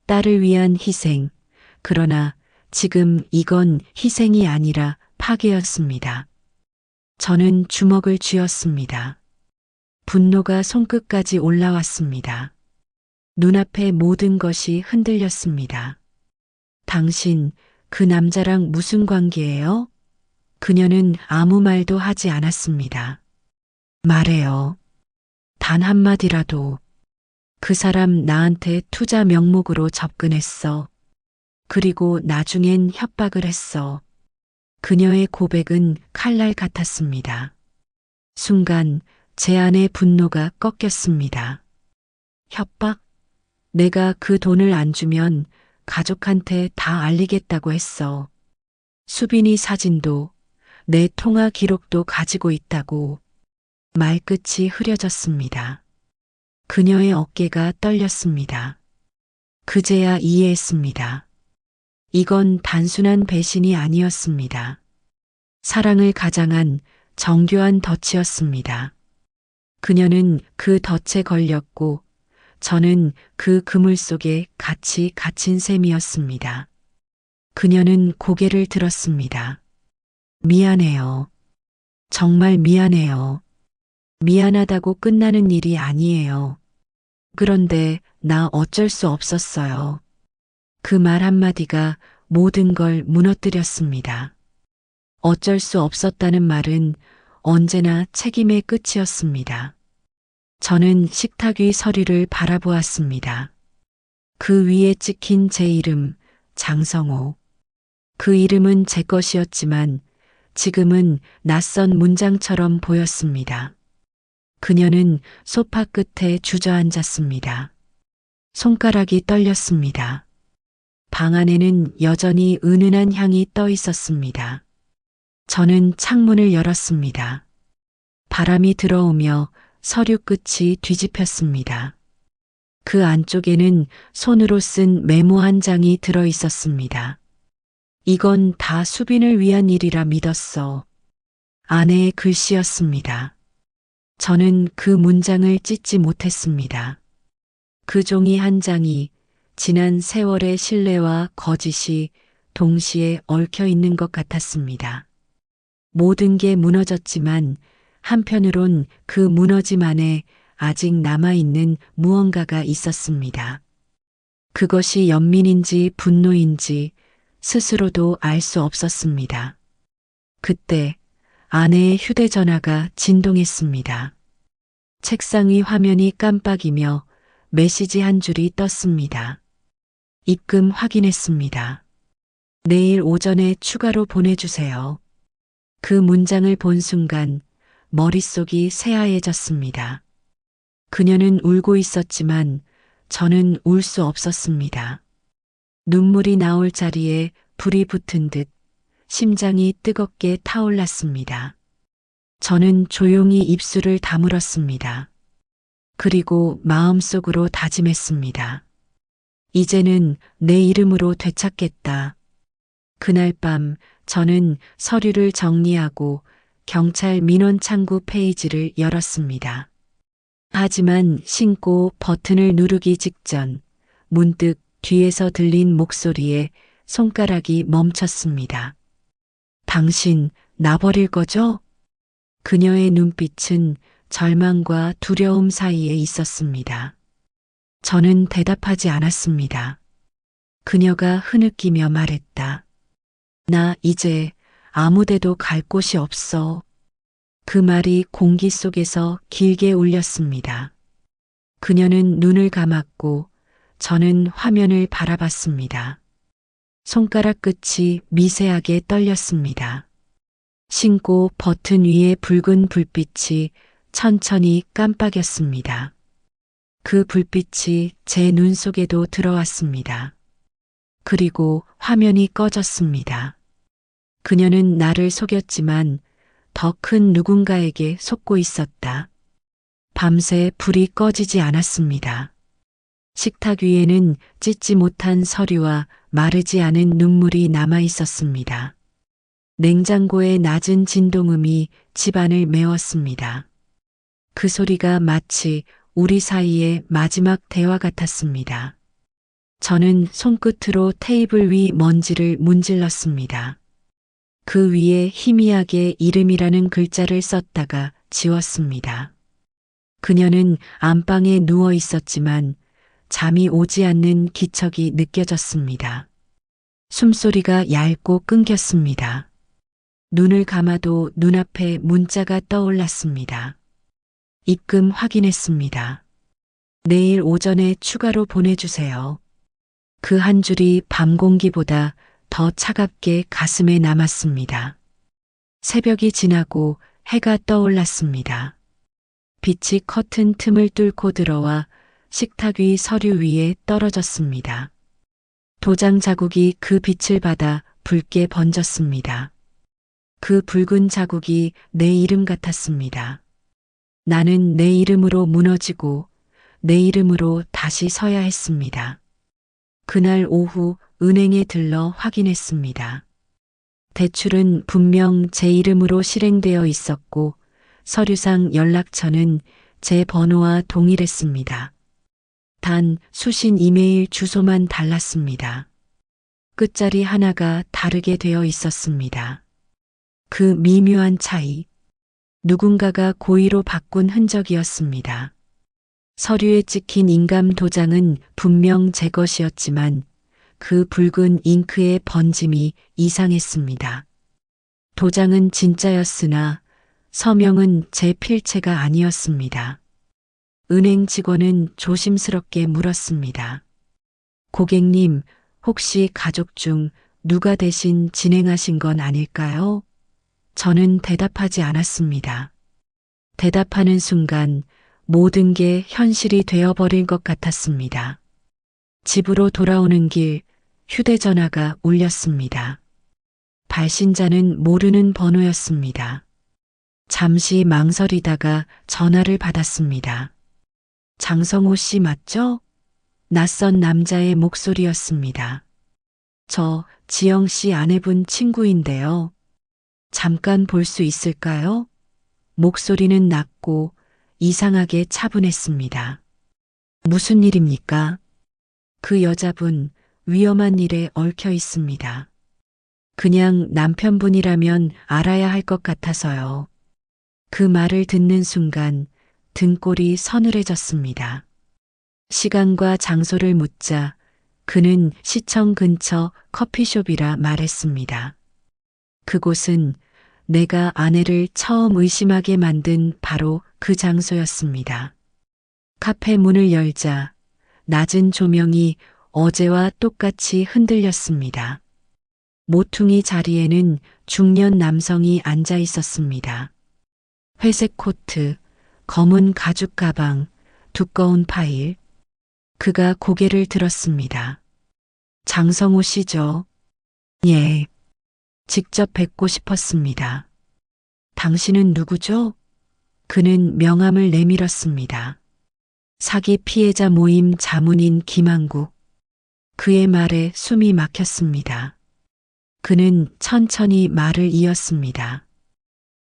딸을 위한 희생. 그러나 지금 이건 희생이 아니라 파괴였습니다. 저는 주먹을 쥐었습니다. 분노가 손끝까지 올라왔습니다. 눈앞의 모든 것이 흔들렸습니다. 당신, 그 남자랑 무슨 관계예요? 그녀는 아무 말도 하지 않았습니다. 말해요. 단 한마디라도. 그 사람 나한테 투자 명목으로 접근했어. 그리고 나중엔 협박을 했어. 그녀의 고백은 칼날 같았습니다. 순간 제 안의 분노가 꺾였습니다. 협박? 내가 그 돈을 안 주면 가족한테 다 알리겠다고 했어. 수빈이 사진도 내 통화 기록도 가지고 있다고. 말끝이 흐려졌습니다. 그녀의 어깨가 떨렸습니다. 그제야 이해했습니다. 이건 단순한 배신이 아니었습니다. 사랑을 가장한 정교한 덫이었습니다. 그녀는 그 덫에 걸렸고 저는 그 그물 속에 같이 갇힌 셈이었습니다. 그녀는 고개를 들었습니다. 미안해요. 정말 미안해요. 미안하다고 끝나는 일이 아니에요. 그런데 나 어쩔 수 없었어요. 그 말 한마디가 모든 걸 무너뜨렸습니다. 어쩔 수 없었다는 말은 언제나 책임의 끝이었습니다. 저는 식탁 위 서류를 바라보았습니다. 그 위에 찍힌 제 이름, 장성호. 그 이름은 제 것이었지만 지금은 낯선 문장처럼 보였습니다. 그녀는 소파 끝에 주저앉았습니다. 손가락이 떨렸습니다. 방 안에는 여전히 은은한 향이 떠 있었습니다. 저는 창문을 열었습니다. 바람이 들어오며 서류 끝이 뒤집혔습니다. 그 안쪽에는 손으로 쓴 메모 한 장이 들어 있었습니다. 이건 다 수빈을 위한 일이라 믿었어. 아내의 글씨였습니다. 저는 그 문장을 찢지 못했습니다. 그 종이 한 장이 지난 세월의 신뢰와 거짓이 동시에 얽혀 있는 것 같았습니다. 모든 게 무너졌지만 한편으론 그 무너짐 안에 아직 남아있는 무언가가 있었습니다. 그것이 연민인지 분노인지 스스로도 알 수 없었습니다. 그때 아내의 휴대전화가 진동했습니다. 책상 위 화면이 깜빡이며 메시지 한 줄이 떴습니다. 입금 확인했습니다. 내일 오전에 추가로 보내주세요. 그 문장을 본 순간 머릿속이 새하얘졌습니다. 그녀는 울고 있었지만 저는 울 수 없었습니다. 눈물이 나올 자리에 불이 붙은 듯 심장이 뜨겁게 타올랐습니다. 저는 조용히 입술을 다물었습니다. 그리고 마음속으로 다짐했습니다. 이제는 내 이름으로 되찾겠다. 그날 밤 저는 서류를 정리하고 경찰 민원 창구 페이지를 열었습니다. 하지만 신고 버튼을 누르기 직전 문득 뒤에서 들린 목소리에 손가락이 멈췄습니다. 당신 나 버릴 거죠? 그녀의 눈빛은 절망과 두려움 사이에 있었습니다. 저는 대답하지 않았습니다. 그녀가 흐느끼며 말했다. 나 이제 아무데도 갈 곳이 없어. 그 말이 공기 속에서 길게 울렸습니다. 그녀는 눈을 감았고 저는 화면을 바라봤습니다. 손가락 끝이 미세하게 떨렸습니다. 신고 버튼 위에 붉은 불빛이 천천히 깜빡였습니다. 그 불빛이 제 눈 속에도 들어왔습니다. 그리고 화면이 꺼졌습니다. 그녀는 나를 속였지만 더 큰 누군가에게 속고 있었다. 밤새 불이 꺼지지 않았습니다. 식탁 위에는 찢지 못한 서류와 마르지 않은 눈물이 남아 있었습니다. 냉장고의 낮은 진동음이 집안을 메웠습니다. 그 소리가 마치 우리 사이의 마지막 대화 같았습니다. 저는 손끝으로 테이블 위 먼지를 문질렀습니다. 그 위에 희미하게 이름이라는 글자를 썼다가 지웠습니다. 그녀는 안방에 누워 있었지만 잠이 오지 않는 기척이 느껴졌습니다. 숨소리가 얇고 끊겼습니다. 눈을 감아도 눈앞에 문자가 떠올랐습니다. 입금 확인했습니다. 내일 오전에 추가로 보내주세요. 그 한 줄이 밤 공기보다 더 차갑게 가슴에 남았습니다. 새벽이 지나고 해가 떠올랐습니다. 빛이 커튼 틈을 뚫고 들어와 식탁 위 서류 위에 떨어졌습니다. 도장 자국이 그 빛을 받아 붉게 번졌습니다. 그 붉은 자국이 내 이름 같았습니다. 나는 내 이름으로 무너지고 내 이름으로 다시 서야 했습니다. 그날 오후 은행에 들러 확인했습니다. 대출은 분명 제 이름으로 실행되어 있었고 서류상 연락처는 제 번호와 동일했습니다. 단 수신 이메일 주소만 달랐습니다. 끝자리 하나가 다르게 되어 있었습니다. 그 미묘한 차이, 누군가가 고의로 바꾼 흔적이었습니다. 서류에 찍힌 인감 도장은 분명 제 것이었지만 그 붉은 잉크의 번짐이 이상했습니다. 도장은 진짜였으나 서명은 제 필체가 아니었습니다. 은행 직원은 조심스럽게 물었습니다. 고객님, 혹시 가족 중 누가 대신 진행하신 건 아닐까요? 저는 대답하지 않았습니다. 대답하는 순간 모든 게 현실이 되어버릴 것 같았습니다. 집으로 돌아오는 길 휴대전화가 울렸습니다. 발신자는 모르는 번호였습니다. 잠시 망설이다가 전화를 받았습니다. 장성호 씨 맞죠? 낯선 남자의 목소리였습니다. 저 지영 씨 아내분 친구인데요. 잠깐 볼 수 있을까요? 목소리는 낮고 이상하게 차분했습니다. 무슨 일입니까? 그 여자분 위험한 일에 얽혀 있습니다. 그냥 남편분이라면 알아야 할 것 같아서요. 그 말을 듣는 순간 등골이 서늘해졌습니다. 시간과 장소를 묻자 그는 시청 근처 커피숍이라 말했습니다. 그곳은 내가 아내를 처음 의심하게 만든 바로 그 장소였습니다. 카페 문을 열자 낮은 조명이 어제와 똑같이 흔들렸습니다. 모퉁이 자리에는 중년 남성이 앉아 있었습니다. 회색 코트, 검은 가죽 가방, 두꺼운 파일. 그가 고개를 들었습니다. 장성호 씨죠? 예. 직접 뵙고 싶었습니다. 당신은 누구죠? 그는 명함을 내밀었습니다. 사기 피해자 모임 자문인 김한국. 그의 말에 숨이 막혔습니다. 그는 천천히 말을 이었습니다.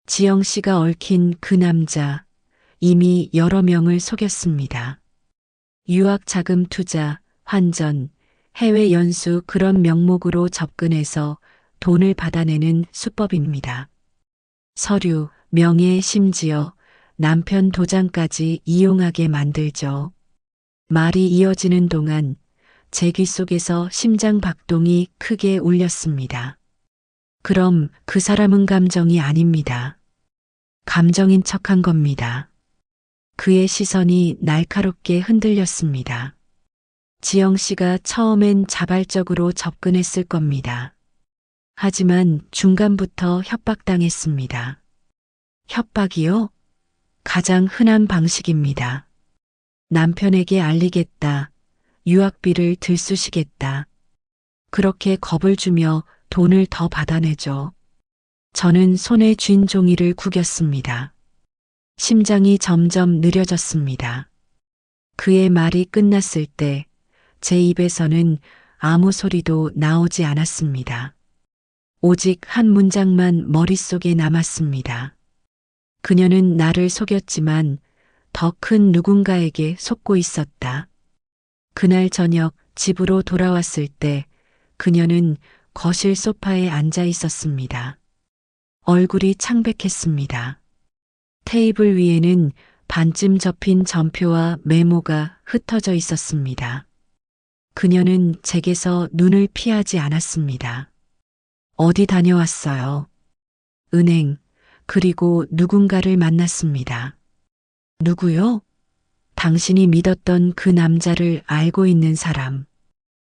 지영 씨가 얽힌 그 남자, 이미 여러 명을 속였습니다. 유학 자금 투자, 환전, 해외 연수 그런 명목으로 접근해서 돈을 받아내는 수법입니다. 서류, 명예 심지어 남편 도장까지 이용하게 만들죠. 말이 이어지는 동안 제 귀 속에서 심장 박동이 크게 울렸습니다. 그럼 그 사람은 감정이 아닙니다. 감정인 척한 겁니다. 그의 시선이 날카롭게 흔들렸습니다. 지영 씨가 처음엔 자발적으로 접근했을 겁니다. 하지만 중간부터 협박당했습니다. 협박이요? 가장 흔한 방식입니다. 남편에게 알리겠다. 유학비를 들쑤시겠다. 그렇게 겁을 주며 돈을 더 받아내죠. 저는 손에 쥔 종이를 구겼습니다. 심장이 점점 느려졌습니다. 그의 말이 끝났을 때 제 입에서는 아무 소리도 나오지 않았습니다. 오직 한 문장만 머릿속에 남았습니다. 그녀는 나를 속였지만 더 큰 누군가에게 속고 있었다. 그날 저녁 집으로 돌아왔을 때 그녀는 거실 소파에 앉아 있었습니다. 얼굴이 창백했습니다. 테이블 위에는 반쯤 접힌 전표와 메모가 흩어져 있었습니다. 그녀는 제게서 눈을 피하지 않았습니다. 어디 다녀왔어요? 은행, 그리고 누군가를 만났습니다. 누구요? 당신이 믿었던 그 남자를 알고 있는 사람.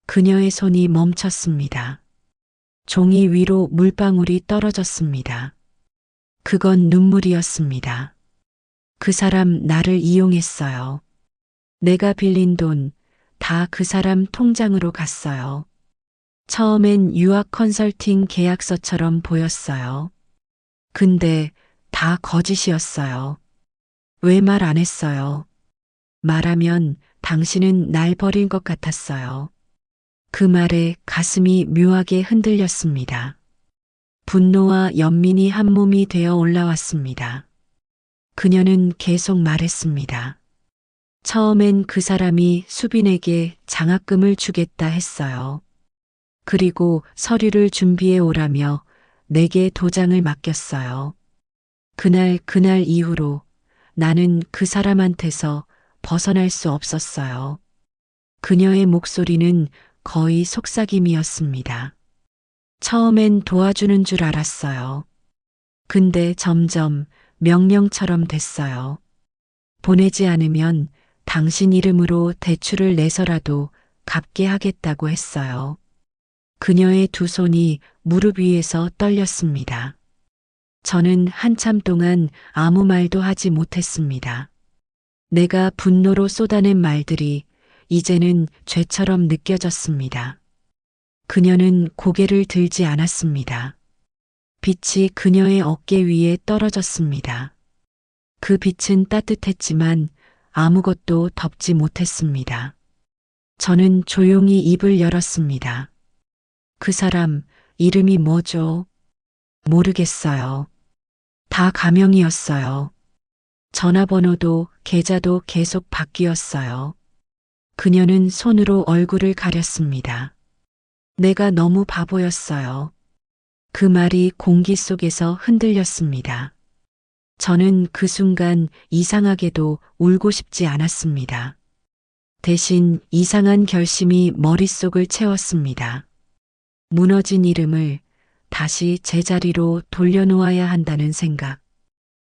그녀의 손이 멈췄습니다. 종이 위로 물방울이 떨어졌습니다. 그건 눈물이었습니다. 그 사람 나를 이용했어요. 내가 빌린 돈 다 그 사람 통장으로 갔어요. 처음엔 유학 컨설팅 계약서처럼 보였어요. 근데 다 거짓이었어요. 왜 말 안 했어요? 말하면 당신은 날 버린 것 같았어요. 그 말에 가슴이 묘하게 흔들렸습니다. 분노와 연민이 한 몸이 되어 올라왔습니다. 그녀는 계속 말했습니다. 처음엔 그 사람이 수빈에게 장학금을 주겠다 했어요. 그리고 서류를 준비해 오라며 내게 도장을 맡겼어요. 그날 이후로 나는 그 사람한테서 벗어날 수 없었어요. 그녀의 목소리는 거의 속삭임이었습니다. 처음엔 도와주는 줄 알았어요. 근데 점점 명령처럼 됐어요. 보내지 않으면 당신 이름으로 대출을 내서라도 갚게 하겠다고 했어요. 그녀의 두 손이 무릎 위에서 떨렸습니다. 저는 한참 동안 아무 말도 하지 못했습니다. 내가 분노로 쏟아낸 말들이 이제는 죄처럼 느껴졌습니다. 그녀는 고개를 들지 않았습니다. 빛이 그녀의 어깨 위에 떨어졌습니다. 그 빛은 따뜻했지만 아무것도 덮지 못했습니다. 저는 조용히 입을 열었습니다. 그 사람 이름이 뭐죠? 모르겠어요. 다 가명이었어요. 전화번호도 계좌도 계속 바뀌었어요. 그녀는 손으로 얼굴을 가렸습니다. 내가 너무 바보였어요. 그 말이 공기 속에서 흔들렸습니다. 저는 그 순간 이상하게도 울고 싶지 않았습니다. 대신 이상한 결심이 머릿속을 채웠습니다. 무너진 이름을 다시 제자리로 돌려놓아야 한다는 생각.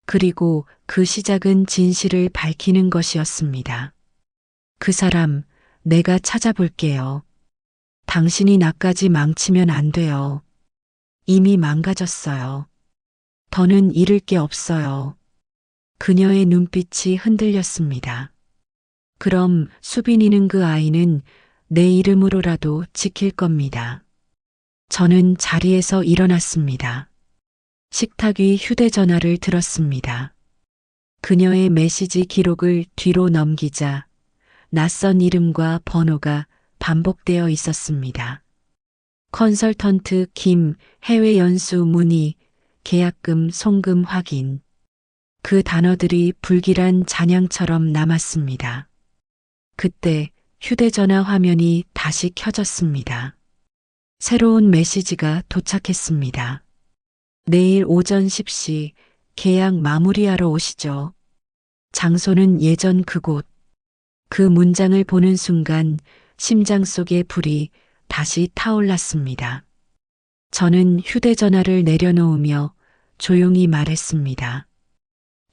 그리고 그 시작은 진실을 밝히는 것이었습니다. 그 사람, 내가 찾아볼게요. 당신이 나까지 망치면 안 돼요. 이미 망가졌어요. 더는 잃을 게 없어요. 그녀의 눈빛이 흔들렸습니다. 그럼 수빈이는 그 아이는 내 이름으로라도 지킬 겁니다. 저는 자리에서 일어났습니다. 식탁 위 휴대전화를 들었습니다. 그녀의 메시지 기록을 뒤로 넘기자 낯선 이름과 번호가 반복되어 있었습니다. 컨설턴트 김, 해외 연수 문의, 계약금 송금 확인. 그 단어들이 불길한 잔향처럼 남았습니다. 그때 휴대전화 화면이 다시 켜졌습니다. 새로운 메시지가 도착했습니다. 내일 오전 10시 계약 마무리하러 오시죠. 장소는 예전 그곳. 그 문장을 보는 순간 심장 속의 불이 다시 타올랐습니다. 저는 휴대전화를 내려놓으며 조용히 말했습니다.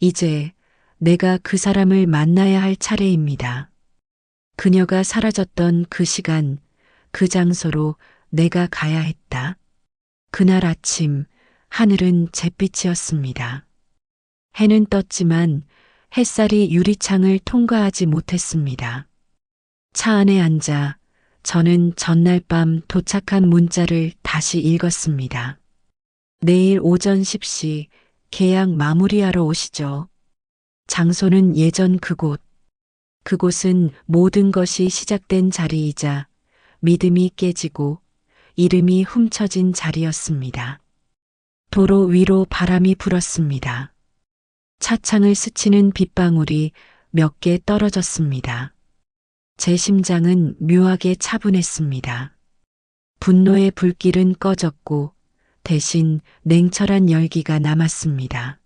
이제 내가 그 사람을 만나야 할 차례입니다. 그녀가 사라졌던 그 시간, 그 장소로 내가 가야 했다. 그날 아침 하늘은 잿빛이었습니다. 해는 떴지만 햇살이 유리창을 통과하지 못했습니다. 차 안에 앉아 저는 전날 밤 도착한 문자를 다시 읽었습니다. 내일 오전 10시 계약 마무리하러 오시죠. 장소는 예전 그곳. 그곳은 모든 것이 시작된 자리이자 믿음이 깨지고 이름이 훔쳐진 자리였습니다. 도로 위로 바람이 불었습니다. 차창을 스치는 빗방울이 몇 개 떨어졌습니다. 제 심장은 묘하게 차분했습니다. 분노의 불길은 꺼졌고 대신 냉철한 열기가 남았습니다.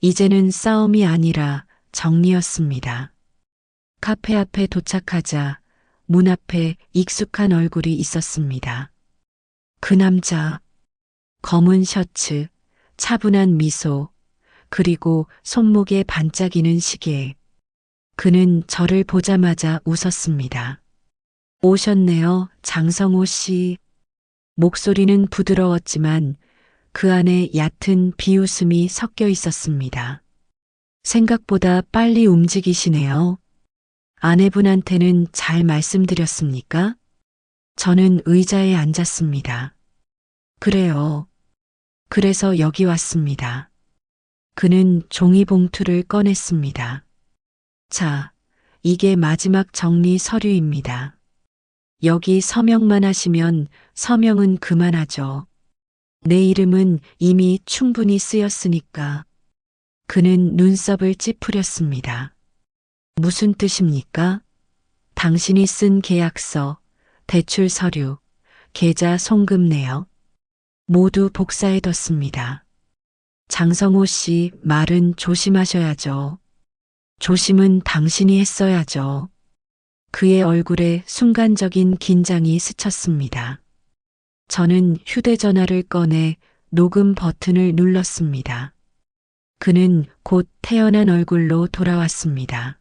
이제는 싸움이 아니라 정리였습니다. 카페 앞에 도착하자 문 앞에 익숙한 얼굴이 있었습니다. 그 남자, 검은 셔츠, 차분한 미소, 그리고 손목에 반짝이는 시계. 그는 저를 보자마자 웃었습니다. 오셨네요, 장성호 씨. 목소리는 부드러웠지만 그 안에 얕은 비웃음이 섞여 있었습니다. 생각보다 빨리 움직이시네요. 아내분한테는 잘 말씀드렸습니까? 저는 의자에 앉았습니다. 그래요. 그래서 여기 왔습니다. 그는 종이봉투를 꺼냈습니다. 자, 이게 마지막 정리 서류입니다. 여기 서명만 하시면 서명은 그만하죠. 내 이름은 이미 충분히 쓰였으니까. 그는 눈썹을 찌푸렸습니다. 무슨 뜻입니까? 당신이 쓴 계약서, 대출 서류, 계좌 송금 내역 모두 복사해뒀습니다. 장성호 씨 말은 조심하셔야죠. 조심은 당신이 했어야죠. 그의 얼굴에 순간적인 긴장이 스쳤습니다. 저는 휴대전화를 꺼내 녹음 버튼을 눌렀습니다. 그는 곧 태연한 얼굴로 돌아왔습니다.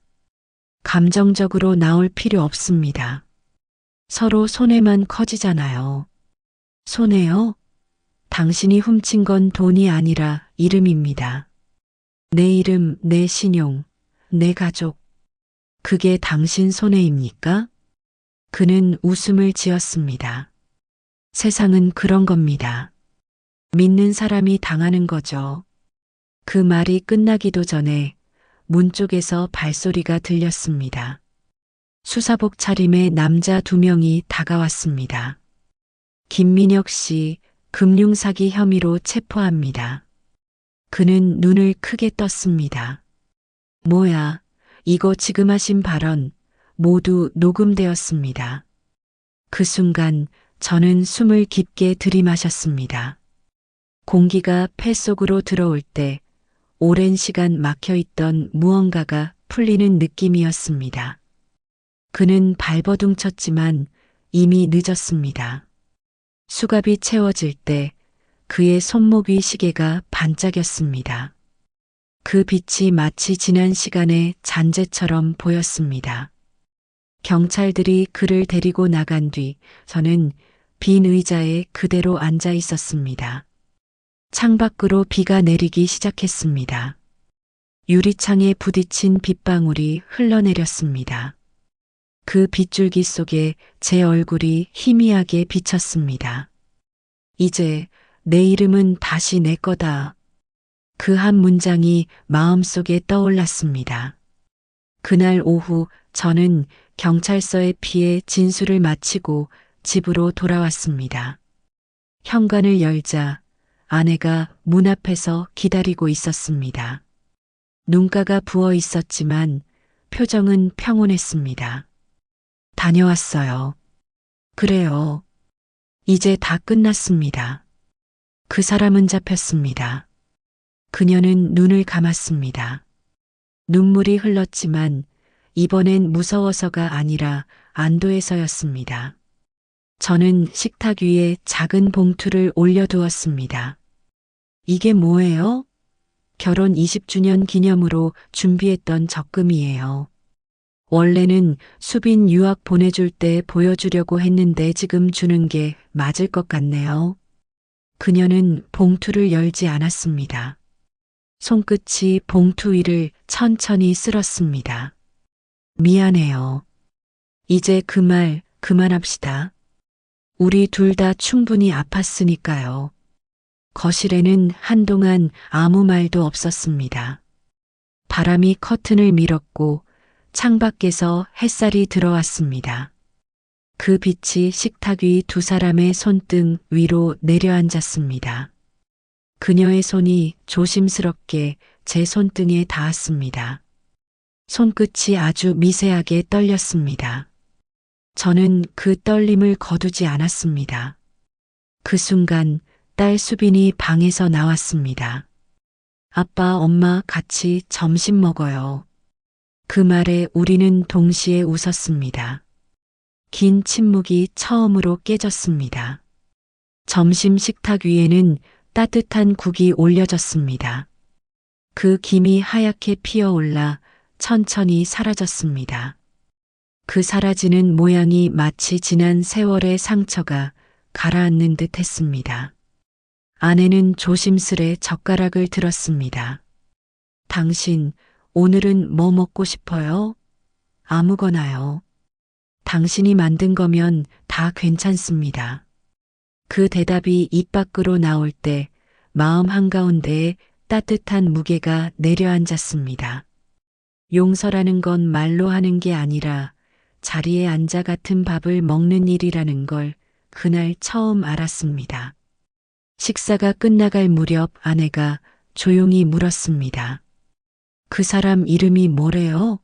감정적으로 나올 필요 없습니다. 서로 손해만 커지잖아요. 손해요? 당신이 훔친 건 돈이 아니라 이름입니다. 내 이름, 내 신용, 내 가족. 그게 당신 손해입니까? 그는 웃음을 지었습니다. 세상은 그런 겁니다. 믿는 사람이 당하는 거죠. 그 말이 끝나기도 전에 문 쪽에서 발소리가 들렸습니다. 수사복 차림의 남자 2명이 다가왔습니다. 김민혁 씨, 금융사기 혐의로 체포합니다. 그는 눈을 크게 떴습니다. 뭐야, 이거 지금 하신 발언 모두 녹음되었습니다. 그 순간 저는 숨을 깊게 들이마셨습니다. 공기가 폐 속으로 들어올 때 오랜 시간 막혀있던 무언가가 풀리는 느낌이었습니다. 그는 발버둥 쳤지만 이미 늦었습니다. 수갑이 채워질 때 그의 손목 위 시계가 반짝였습니다. 그 빛이 마치 지난 시간의 잔재처럼 보였습니다. 경찰들이 그를 데리고 나간 뒤 저는 빈 의자에 그대로 앉아 있었습니다. 창밖으로 비가 내리기 시작했습니다. 유리창에 부딪힌 빗방울이 흘러내렸습니다. 그 빗줄기 속에 제 얼굴이 희미하게 비쳤습니다. 이제 내 이름은 다시 내 거다. 그 한 문장이 마음속에 떠올랐습니다. 그날 오후 저는 경찰서에 피해 진술을 마치고 집으로 돌아왔습니다. 현관을 열자 아내가 문 앞에서 기다리고 있었습니다. 눈가가 부어 있었지만 표정은 평온했습니다. 다녀왔어요. 그래요. 이제 다 끝났습니다. 그 사람은 잡혔습니다. 그녀는 눈을 감았습니다. 눈물이 흘렀지만 이번엔 무서워서가 아니라 안도해서였습니다. 저는 식탁 위에 작은 봉투를 올려두었습니다. 이게 뭐예요? 결혼 20주년 기념으로 준비했던 적금이에요. 원래는 수빈 유학 보내줄 때 보여주려고 했는데 지금 주는 게 맞을 것 같네요. 그녀는 봉투를 열지 않았습니다. 손끝이 봉투 위를 천천히 쓸었습니다. 미안해요. 이제 그 말 그만합시다. 우리 둘 다 충분히 아팠으니까요. 거실에는 한동안 아무 말도 없었습니다. 바람이 커튼을 밀었고 창밖에서 햇살이 들어왔습니다. 그 빛이 식탁 위 2사람의 손등 위로 내려앉았습니다. 그녀의 손이 조심스럽게 제 손등에 닿았습니다. 손끝이 아주 미세하게 떨렸습니다. 저는 그 떨림을 거두지 않았습니다. 그 순간 딸 수빈이 방에서 나왔습니다. 아빠, 엄마 같이 점심 먹어요. 그 말에 우리는 동시에 웃었습니다. 긴 침묵이 처음으로 깨졌습니다. 점심 식탁 위에는 따뜻한 국이 올려졌습니다. 그 김이 하얗게 피어올라 천천히 사라졌습니다. 그 사라지는 모양이 마치 지난 세월의 상처가 가라앉는 듯 했습니다. 아내는 조심스레 젓가락을 들었습니다. 당신, 오늘은 뭐 먹고 싶어요? 아무거나요. 당신이 만든 거면 다 괜찮습니다. 그 대답이 입 밖으로 나올 때 마음 한가운데에 따뜻한 무게가 내려앉았습니다. 용서라는 건 말로 하는 게 아니라 자리에 앉아 같은 밥을 먹는 일이라는 걸 그날 처음 알았습니다. 식사가 끝나갈 무렵 아내가 조용히 물었습니다. 그 사람 이름이 뭐래요?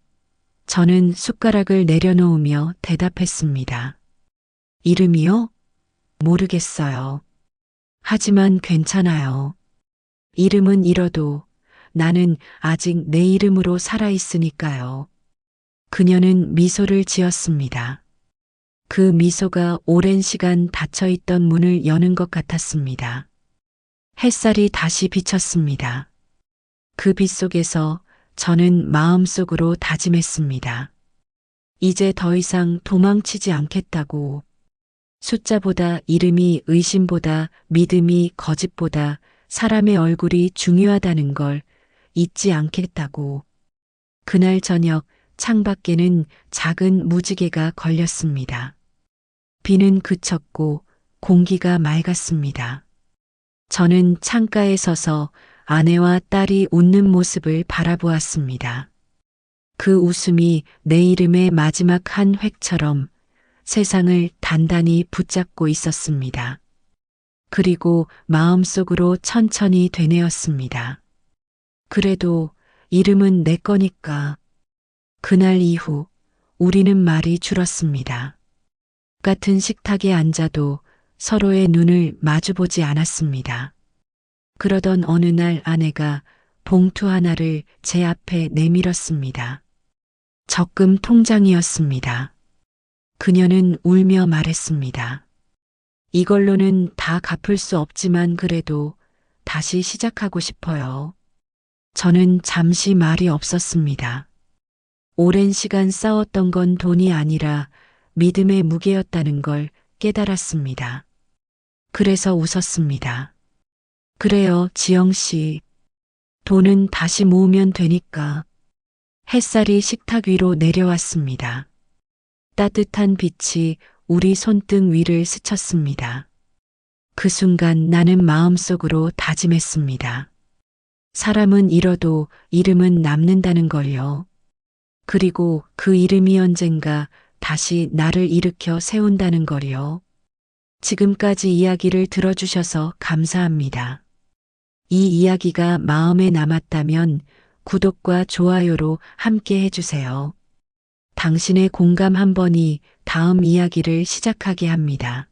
저는 숟가락을 내려놓으며 대답했습니다. 이름이요? 모르겠어요. 하지만 괜찮아요. 이름은 잃어도 나는 아직 내 이름으로 살아있으니까요. 그녀는 미소를 지었습니다. 그 미소가 오랜 시간 닫혀있던 문을 여는 것 같았습니다. 햇살이 다시 비쳤습니다. 그 빛 속에서 저는 마음속으로 다짐했습니다. 이제 더 이상 도망치지 않겠다고. 숫자보다 이름이 의심보다 믿음이 거짓보다 사람의 얼굴이 중요하다는 걸 잊지 않겠다고. 그날 저녁 창밖에는 작은 무지개가 걸렸습니다. 비는 그쳤고 공기가 맑았습니다. 저는 창가에 서서 아내와 딸이 웃는 모습을 바라보았습니다. 그 웃음이 내 이름의 마지막 한 획처럼 세상을 단단히 붙잡고 있었습니다. 그리고 마음속으로 천천히 되뇌었습니다. 그래도 이름은 내 거니까. 그날 이후 우리는 말이 줄었습니다. 같은 식탁에 앉아도 서로의 눈을 마주보지 않았습니다. 그러던 어느 날 아내가 봉투 하나를 제 앞에 내밀었습니다. 적금 통장이었습니다. 그녀는 울며 말했습니다. 이걸로는 다 갚을 수 없지만 그래도 다시 시작하고 싶어요. 저는 잠시 말이 없었습니다. 오랜 시간 싸웠던 건 돈이 아니라 믿음의 무게였다는 걸 깨달았습니다. 그래서 웃었습니다. 그래요, 지영 씨. 돈은 다시 모으면 되니까. 햇살이 식탁 위로 내려왔습니다. 따뜻한 빛이 우리 손등 위를 스쳤습니다. 그 순간 나는 마음속으로 다짐했습니다. 사람은 잃어도 이름은 남는다는 걸요. 그리고 그 이름이 언젠가 다시 나를 일으켜 세운다는 걸요. 지금까지 이야기를 들어주셔서 감사합니다. 이 이야기가 마음에 남았다면 구독과 좋아요로 함께 해주세요. 당신의 공감 한 번이 다음 이야기를 시작하게 합니다.